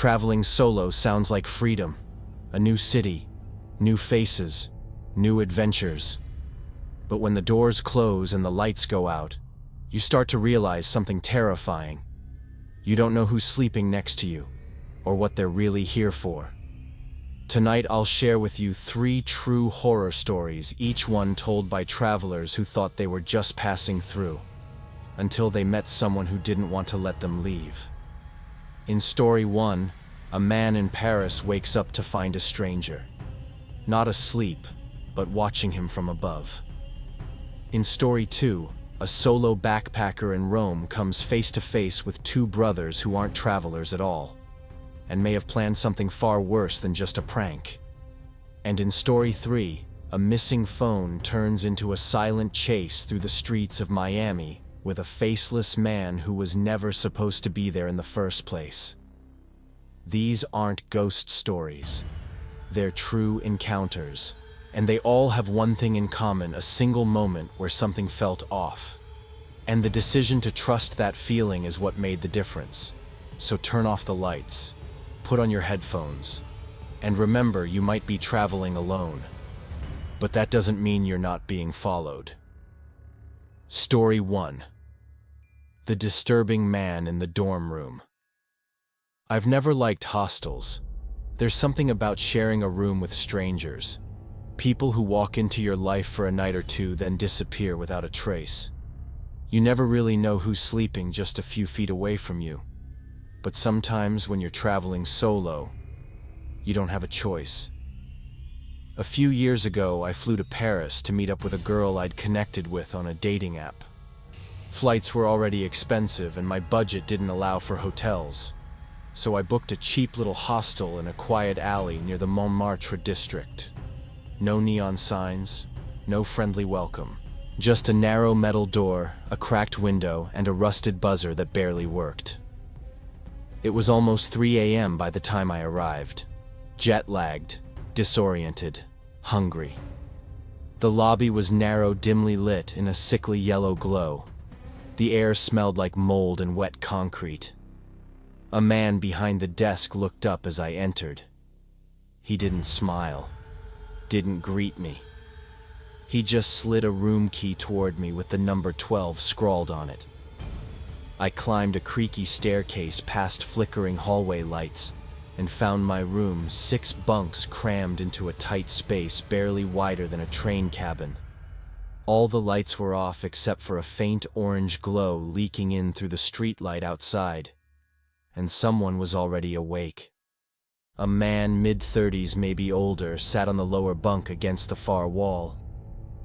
Traveling solo sounds like freedom. A new city, new faces, new adventures. But when the doors close and the lights go out, you start to realize something terrifying. You don't know who's sleeping next to you, or what they're really here for. Tonight I'll share with you 3 true horror stories, each one told by travelers who thought they were just passing through, until they met someone who didn't want to let them leave. In story 1, a man in Paris wakes up to find a stranger, not asleep, but watching him from above. In story 2, a solo backpacker in Rome comes face to face with 2 brothers who aren't travelers at all, and may have planned something far worse than just a prank. And in story 3, a missing phone turns into a silent chase through the streets of Miami with a faceless man who was never supposed to be there in the first place. These aren't ghost stories. They're true encounters, and they all have one thing in common: a single moment where something felt off. And the decision to trust that feeling is what made the difference. So turn off the lights, put on your headphones, and remember, you might be traveling alone, but that doesn't mean you're not being followed. Story 1. The disturbing man in the dorm room. I've never liked hostels. There's something about sharing a room with strangers. People who walk into your life for a night or two, then disappear without a trace. You never really know who's sleeping just a few feet away from you. But sometimes when you're traveling solo, you don't have a choice. A few years ago, I flew to Paris to meet up with a girl I'd connected with on a dating app. Flights were already expensive and my budget didn't allow for hotels, so I booked a cheap little hostel in a quiet alley near the Montmartre district. No neon signs, no friendly welcome. Just a narrow metal door, a cracked window, and a rusted buzzer that barely worked. It was almost 3 a.m. by the time I arrived. Jet-lagged, disoriented, hungry. The lobby was narrow, dimly lit in a sickly yellow glow. The air smelled like mold and wet concrete. A man behind the desk looked up as I entered. He didn't smile, didn't greet me. He just slid a room key toward me with the number 12 scrawled on it. I climbed a creaky staircase past flickering hallway lights and found my room, 6 bunks crammed into a tight space barely wider than a train cabin. All the lights were off except for a faint orange glow leaking in through the streetlight outside, and someone was already awake. A man, mid-30s, maybe older, sat on the lower bunk against the far wall.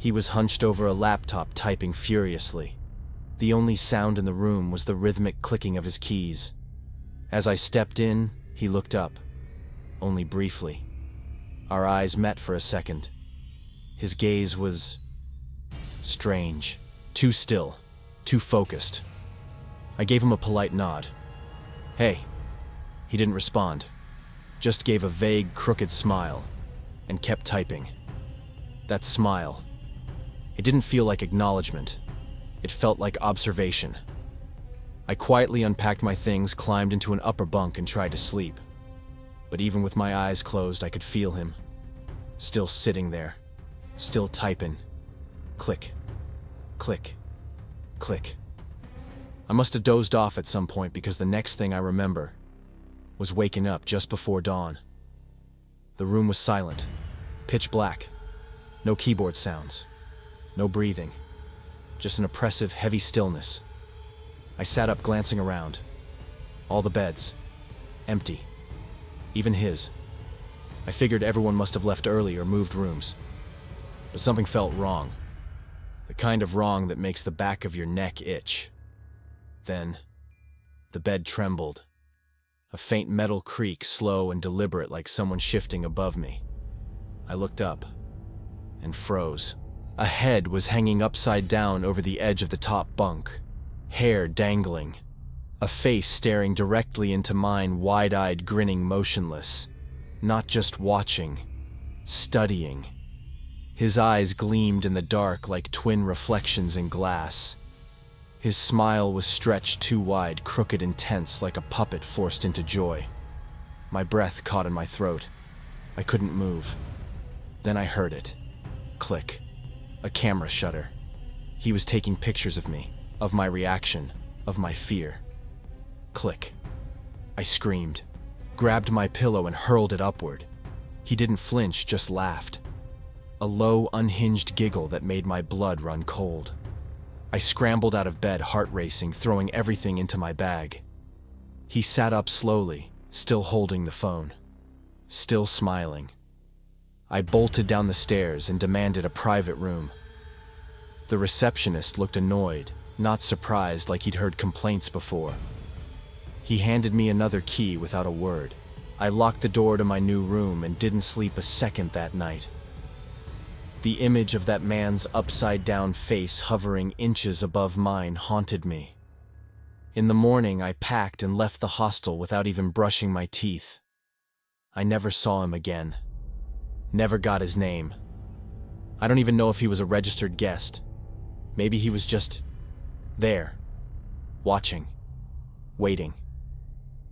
He was hunched over a laptop, typing furiously. The only sound in the room was the rhythmic clicking of his keys. As I stepped in, he looked up, only briefly. Our eyes met for a second. His gaze was strange, too still, too focused. I gave him a polite nod. "Hey." He didn't respond, just gave a vague, crooked smile, and kept typing. That smile, it didn't feel like acknowledgement. It felt like observation. I quietly unpacked my things, climbed into an upper bunk, and tried to sleep. But even with my eyes closed, I could feel him. Still sitting there. Still typing. Click. Click. Click. I must have dozed off at some point because the next thing I remember was waking up just before dawn. The room was silent. Pitch black. No keyboard sounds. No breathing. Just an oppressive, heavy stillness. I sat up, glancing around. All the beds. Empty. Even his. I figured everyone must have left early or moved rooms. But something felt wrong. The kind of wrong that makes the back of your neck itch. Then, the bed trembled. A faint metal creak, slow and deliberate, like someone shifting above me. I looked up and froze. A head was hanging upside down over the edge of the top bunk, hair dangling. A face staring directly into mine, wide-eyed, grinning, motionless. Not just watching, studying. His eyes gleamed in the dark like twin reflections in glass. His smile was stretched too wide, crooked and tense, like a puppet forced into joy. My breath caught in my throat. I couldn't move. Then I heard it. Click. A camera shutter. He was taking pictures of me, of my reaction, of my fear. Click. I screamed, grabbed my pillow and hurled it upward. He didn't flinch, just laughed. A low, unhinged giggle that made my blood run cold. I scrambled out of bed, heart racing, throwing everything into my bag. He sat up slowly, still holding the phone, still smiling. I bolted down the stairs and demanded a private room. The receptionist looked annoyed, not surprised like he'd heard complaints before. He handed me another key without a word. I locked the door to my new room and didn't sleep a second that night. The image of that man's upside-down face hovering inches above mine haunted me. In the morning, I packed and left the hostel without even brushing my teeth. I never saw him again. Never got his name. I don't even know if he was a registered guest. Maybe he was just there, watching, waiting.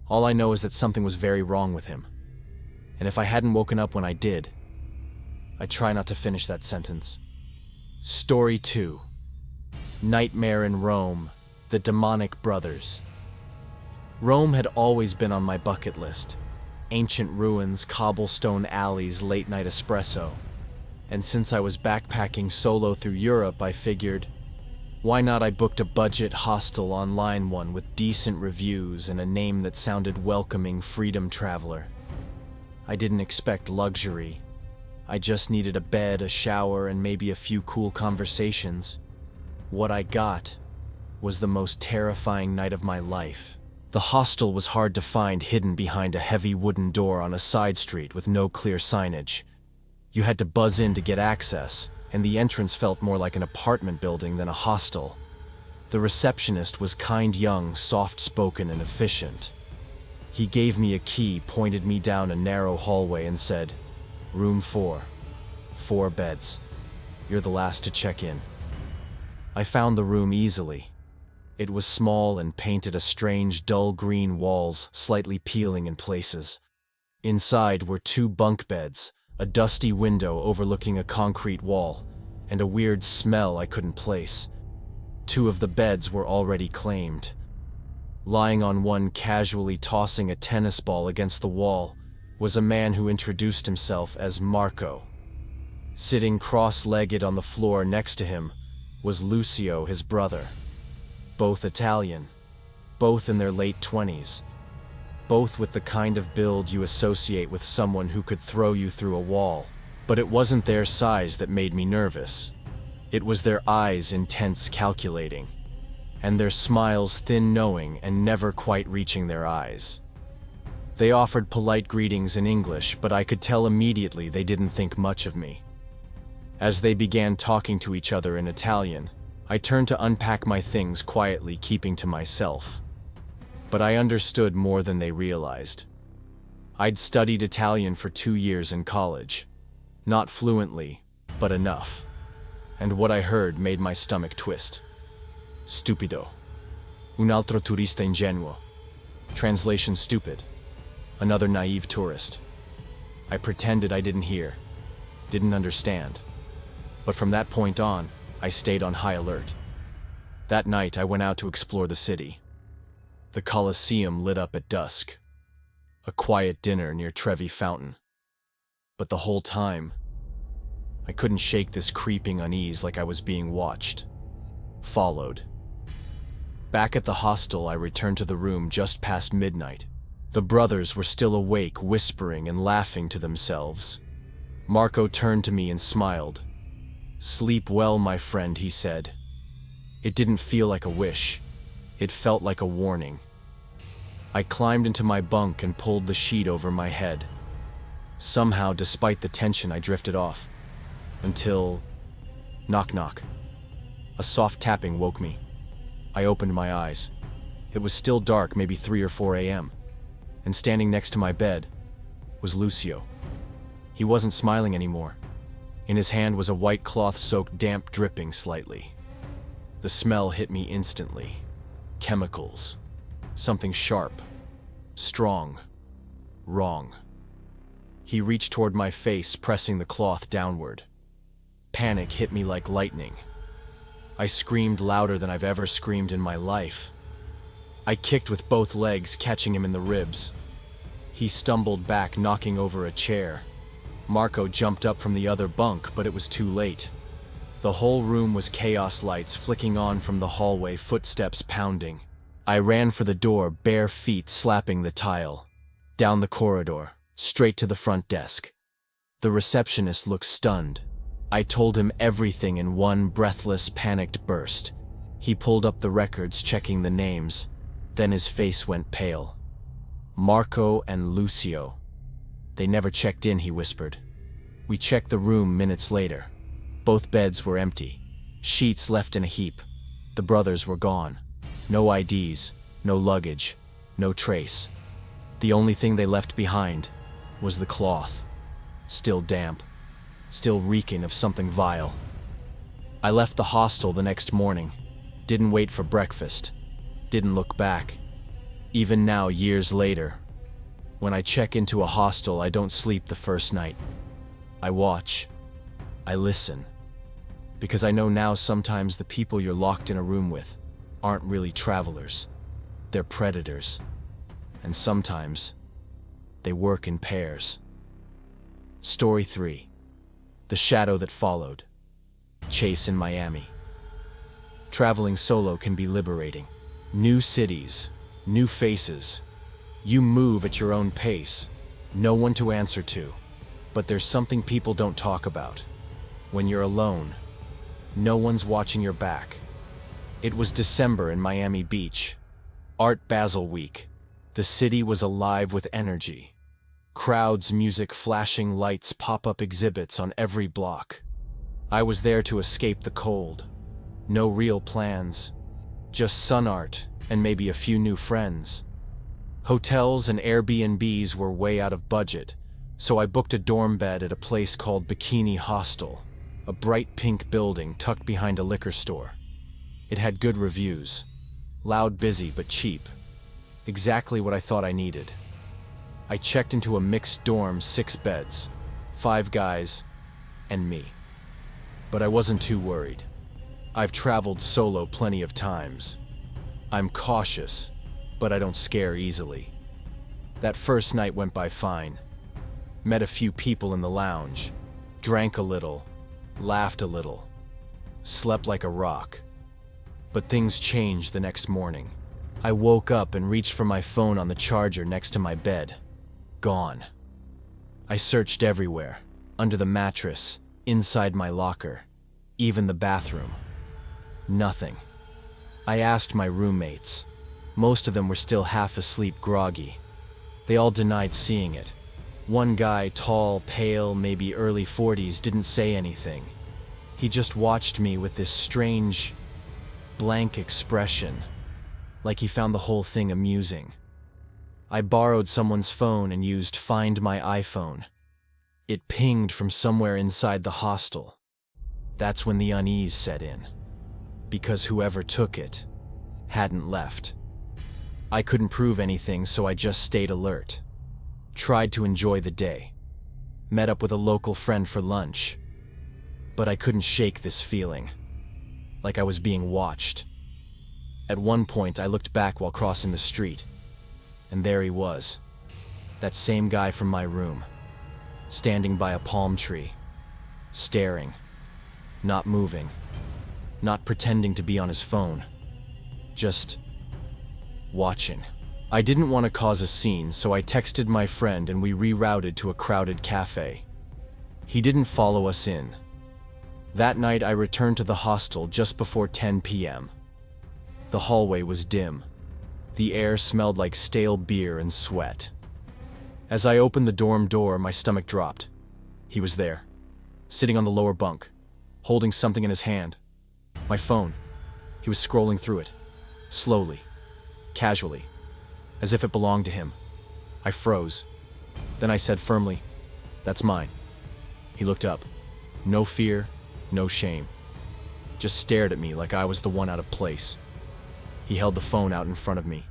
All I know is that something was very wrong with him. And if I hadn't woken up when I did, I try not to finish that sentence. Story 2. Nightmare in Rome, The Demonic Brothers. Rome had always been on my bucket list. Ancient ruins, cobblestone alleys, late-night espresso. And since I was backpacking solo through Europe, I figured, why not? I booked a budget hostel online, one with decent reviews and a name that sounded welcoming, Freedom Traveler. I didn't expect luxury. I just needed a bed, a shower, and maybe a few cool conversations. What I got was the most terrifying night of my life. The hostel was hard to find, hidden behind a heavy wooden door on a side street with no clear signage. You had to buzz in to get access, and the entrance felt more like an apartment building than a hostel. The receptionist was kind, young, soft-spoken, and efficient. He gave me a key, pointed me down a narrow hallway, and said, "Room 4. 4 beds. You're the last to check in." I found the room easily. It was small and painted a strange, dull green walls, slightly peeling in places. Inside were 2 bunk beds, a dusty window overlooking a concrete wall, and a weird smell I couldn't place. 2 of the beds were already claimed. Lying on one, casually tossing a tennis ball against the wall, was a man who introduced himself as Marco. Sitting cross-legged on the floor next to him was Lucio, his brother. Both Italian, both in their late 20s, both with the kind of build you associate with someone who could throw you through a wall. But it wasn't their size that made me nervous. It was their eyes, intense, calculating, and their smiles, thin, knowing, and never quite reaching their eyes. They offered polite greetings in English, but I could tell immediately they didn't think much of me. As they began talking to each other in Italian, I turned to unpack my things quietly, keeping to myself. But I understood more than they realized. I'd studied Italian for 2 years in college. Not fluently, but enough. And what I heard made my stomach twist. Stupido. Un altro turista ingenuo. Translation: stupid. Another naive tourist. I pretended I didn't hear, didn't understand. But from that point on, I stayed on high alert. That night, I went out to explore the city. The Colosseum lit up at dusk. A quiet dinner near Trevi Fountain. But the whole time, I couldn't shake this creeping unease, like I was being watched, followed. Back at the hostel, I returned to the room just past midnight. The brothers were still awake, whispering and laughing to themselves. Marco turned to me and smiled. "Sleep well, my friend," he said. It didn't feel like a wish. It felt like a warning. I climbed into my bunk and pulled the sheet over my head. Somehow, despite the tension, I drifted off. Until... knock knock. A soft tapping woke me. I opened my eyes. It was still dark, maybe 3 or 4 a.m. And standing next to my bed was Lucio. He wasn't smiling anymore. In his hand was a white cloth soaked, damp, dripping slightly. The smell hit me instantly. Chemicals. Something sharp. Strong. Wrong. He reached toward my face, pressing the cloth downward. Panic hit me like lightning. I screamed louder than I've ever screamed in my life. I kicked with both legs, catching him in the ribs. He stumbled back, knocking over a chair. Marco jumped up from the other bunk, but it was too late. The whole room was chaos, lights flicking on from the hallway, footsteps pounding. I ran for the door, bare feet slapping the tile. Down the corridor, straight to the front desk. The receptionist looked stunned. I told him everything in one breathless, panicked burst. He pulled up the records, checking the names. Then his face went pale. Marco and Lucio. They never checked in, he whispered. We checked the room minutes later. Both beds were empty. Sheets left in a heap. The brothers were gone. No IDs, no luggage, no trace. The only thing they left behind was the cloth. Still damp. Still reeking of something vile. I left the hostel the next morning. Didn't wait for breakfast. Didn't look back. Even now, years later, when I check into a hostel, I don't sleep the first night. I watch. I listen. Because I know now sometimes the people you're locked in a room with aren't really travelers. They're predators. And sometimes they work in pairs. Story 3. The Shadow That Followed. Chase in Miami. Traveling solo can be liberating. New cities, new faces. You move at your own pace. No one to answer to. But there's something people don't talk about. When you're alone, no one's watching your back. It was December in Miami Beach. Art Basel Week. The city was alive with energy. Crowds, music, flashing lights, pop-up exhibits on every block. I was there to escape the cold. No real plans. Just sun art and maybe a few new friends. Hotels and Airbnbs were way out of budget, so I booked a dorm bed at a place called Bikini Hostel, a bright pink building tucked behind a liquor store. It had good reviews. Loud, busy, but cheap. Exactly what I thought I needed. I checked into a mixed dorm, 6 beds, 5 guys, and me. But I wasn't too worried. I've traveled solo plenty of times. I'm cautious, but I don't scare easily. That first night went by fine. Met a few people in the lounge, drank a little, laughed a little, slept like a rock. But things changed the next morning. I woke up and reached for my phone on the charger next to my bed. Gone. I searched everywhere, under the mattress, inside my locker, even the bathroom. Nothing. I asked my roommates. Most of them were still half asleep, groggy. They all denied seeing it. One guy, tall, pale, maybe early 40s, didn't say anything. He just watched me with this strange, blank expression, like he found the whole thing amusing. I borrowed someone's phone and used Find My iPhone. It pinged from somewhere inside the hostel. That's when the unease set in, because whoever took it hadn't left. I couldn't prove anything, so I just stayed alert. Tried to enjoy the day. Met up with a local friend for lunch. But I couldn't shake this feeling, like I was being watched. At one point, I looked back while crossing the street, and there he was, that same guy from my room, standing by a palm tree, staring, not moving, not pretending to be on his phone, just watching. I didn't want to cause a scene, so I texted my friend and we rerouted to a crowded cafe. He didn't follow us in. That night I returned to the hostel just before 10 p.m. The hallway was dim. The air smelled like stale beer and sweat. As I opened the dorm door, my stomach dropped. He was there, sitting on the lower bunk, holding something in his hand. My phone. He was scrolling through it, slowly, casually, as if it belonged to him. I froze. Then I said firmly, "That's mine." He looked up. No fear, no shame. Just stared at me like I was the one out of place. He held the phone out in front of me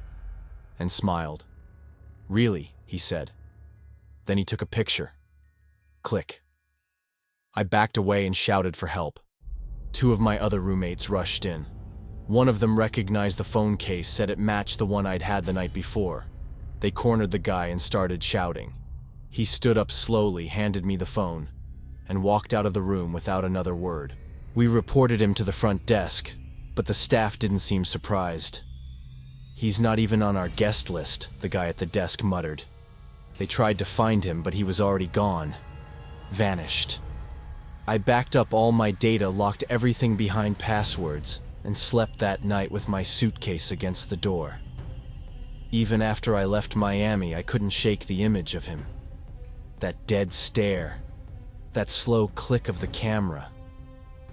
and smiled. "Really?" he said. Then he took a picture. Click. I backed away and shouted for help. Two of my other roommates rushed in. One of them recognized the phone case, said it matched the one I'd had the night before. They cornered the guy and started shouting. He stood up slowly, handed me the phone, and walked out of the room without another word. We reported him to the front desk, but the staff didn't seem surprised. "He's not even on our guest list," the guy at the desk muttered. They tried to find him, but he was already gone. Vanished. I backed up all my data, locked everything behind passwords, and slept that night with my suitcase against the door. Even after I left Miami, I couldn't shake the image of him. That dead stare. That slow click of the camera.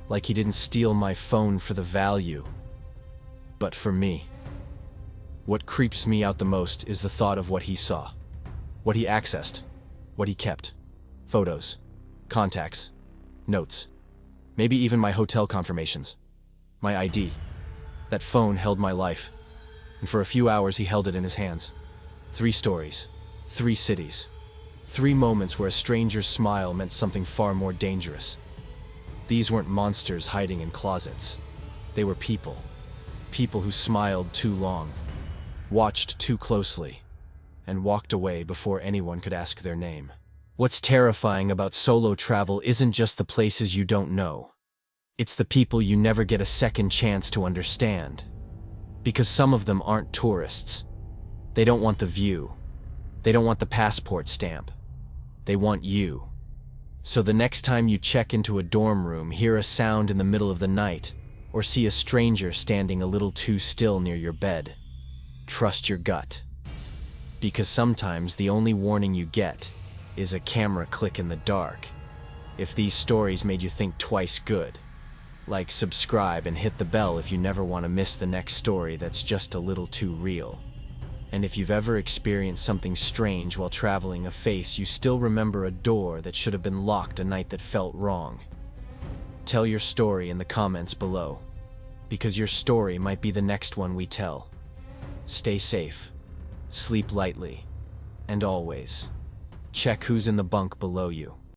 Like he didn't steal my phone for the value, but for me. What creeps me out the most is the thought of what he saw. What he accessed. What he kept. Photos. Contacts. Notes. Maybe even my hotel confirmations. My ID. That phone held my life. And for a few hours he held it in his hands. 3 stories. 3 cities. 3 moments where a stranger's smile meant something far more dangerous. These weren't monsters hiding in closets. They were people. People who smiled too long, watched too closely, and walked away before anyone could ask their name. What's terrifying about solo travel isn't just the places you don't know. It's the people you never get a second chance to understand. Because some of them aren't tourists. They don't want the view. They don't want the passport stamp. They want you. So the next time you check into a dorm room, hear a sound in the middle of the night, or see a stranger standing a little too still near your bed, trust your gut. Because sometimes the only warning you get is a camera click in the dark. If these stories made you think twice, good. Like, subscribe, and hit the bell if you never want to miss the next story that's just a little too real. And if you've ever experienced something strange while traveling, a face you still remember, a door that should have been locked, a night that felt wrong, tell your story in the comments below, because your story might be the next one we tell. Stay safe, sleep lightly, and always check who's in the bunk below you.